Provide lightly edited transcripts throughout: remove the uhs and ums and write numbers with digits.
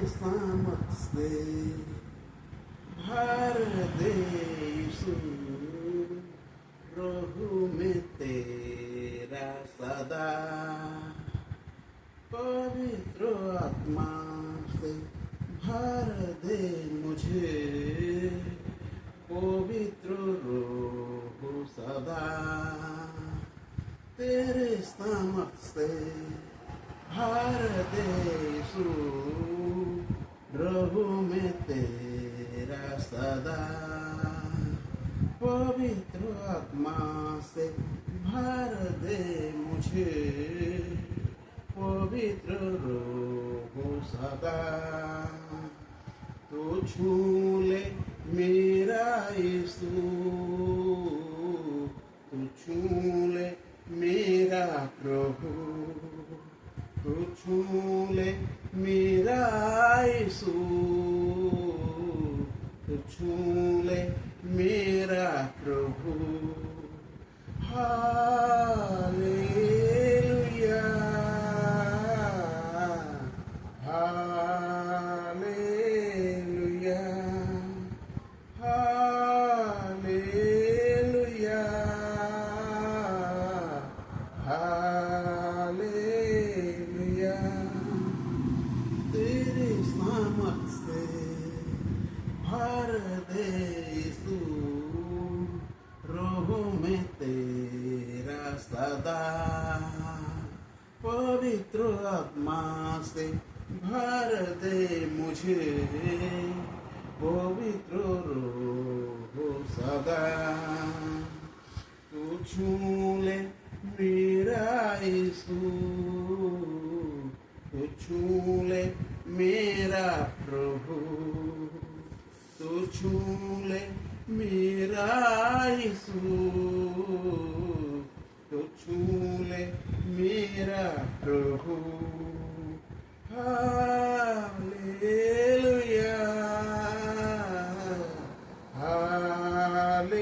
सामत से भर दे यीशु, प्रभु में तेरा सदा पवित्र आत्मा से भर दे मुझे, पवित्र रूह सदा तेरे सामर्थ से भर दे यीशु, प्रभु में तेरा सदा पवित्र आत्मा से भर दे मुझे, पवित्र रूह सदा तो छू ले मेरा यीशु, तू छू ले मेरा प्रभु, तू छू ले मेरा यीशु, तू छू ले मेरा प्रभु। Hallelujah, hallelujah, hallelujah, hallelujah. तेरे सामर्थ से भर दे यीशु, रूह में तेरा सदा पवित्र आत्मा से भर दे मुझे, पवित्र रूह सदा तू छू ले मेरा यीशु, तू छू ले मेरा प्रभु, तू छू ले मेरा यीशु, तू छू ले मेरा प्रभु। Hallelujah,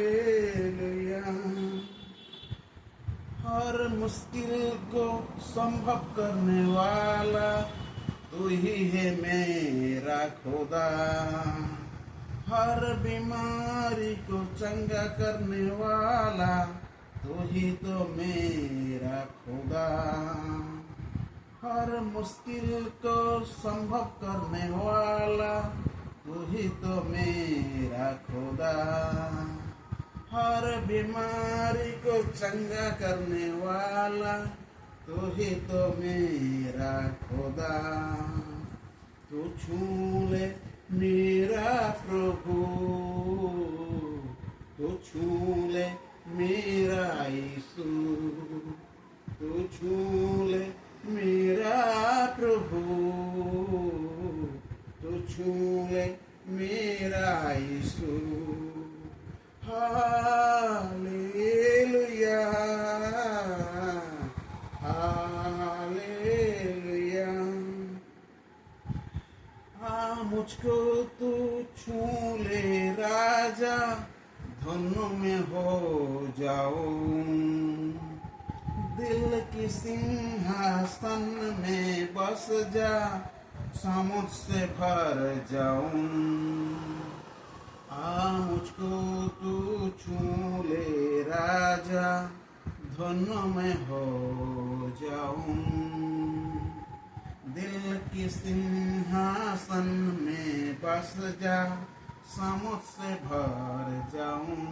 hallelujah. हर मुश्किल को संभव करने वाला तू ही है मेरा खुदा, हर बीमारी को चंगा करने वाला तू ही तो मेरा खुदा, हर मुश्किल को संभव करने वाला तू ही तो मेरा खुदा, हर बीमारी को चंगा करने वाला तू ही तो मेरा खुदा, तू छू ले मेरा प्रभु, तू छू ले मेरा यीशु, तू छू ले मेरा प्रभु, तू छू ले मेरा यीशु। Hallelujah, hallelujah. मुझको तू छू ले राजा, धन्य में हो जाऊं, दिल की सिंहासन में बस जा, समुद्र से भर जाऊं। मुझको तू छू ले राजा, धन्य में हो जाऊं, दिल की सिंहासन में बस जा, समुद्र से भर जाऊं।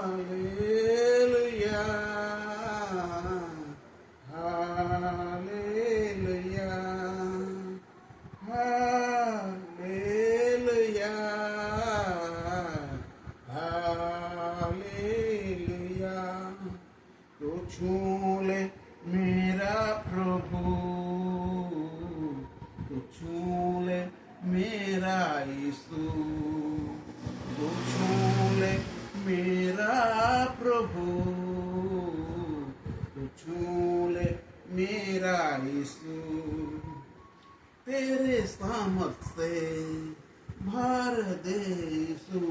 Hallelujah, hallelujah, hallelujah, hallelujah. तो छू ले मेरा प्रभु, तो छू ले मेरा यीशु, तो छू ले मेरा प्रभु, तो छू ले मेरा यीशु। तेरे सामर्थ से भर दे यीशु,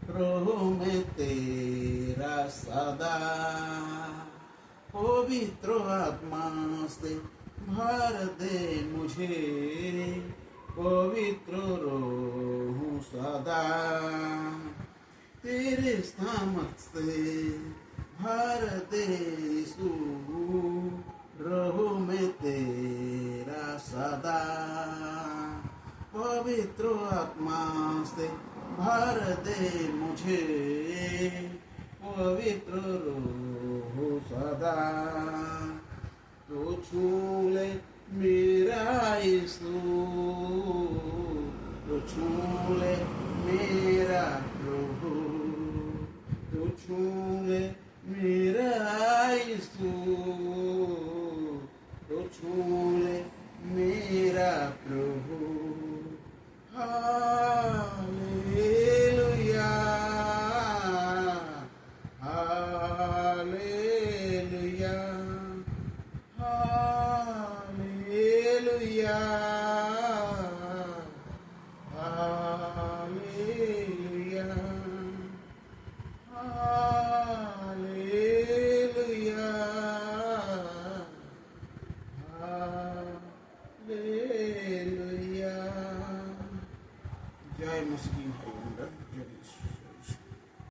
रूह में तेरा सदा पवित्र आत्मा से भर दे मुझे पवित्र रहूं सदा तेरे सामर्थ से भर दे यीशु रहूं मैं तेरा सदा पवित्र आत्मा से भर दे मुझे पवित्र रहूं सदा तो छू ले मेरा यीशु तो छू ले मेरा प्रभु तो छू ले मेरा यीशु तो छू ले मेरा प्रभु hallelujah hallelujah hallelujah hallelujah hallelujah hallelujah जय मसीह।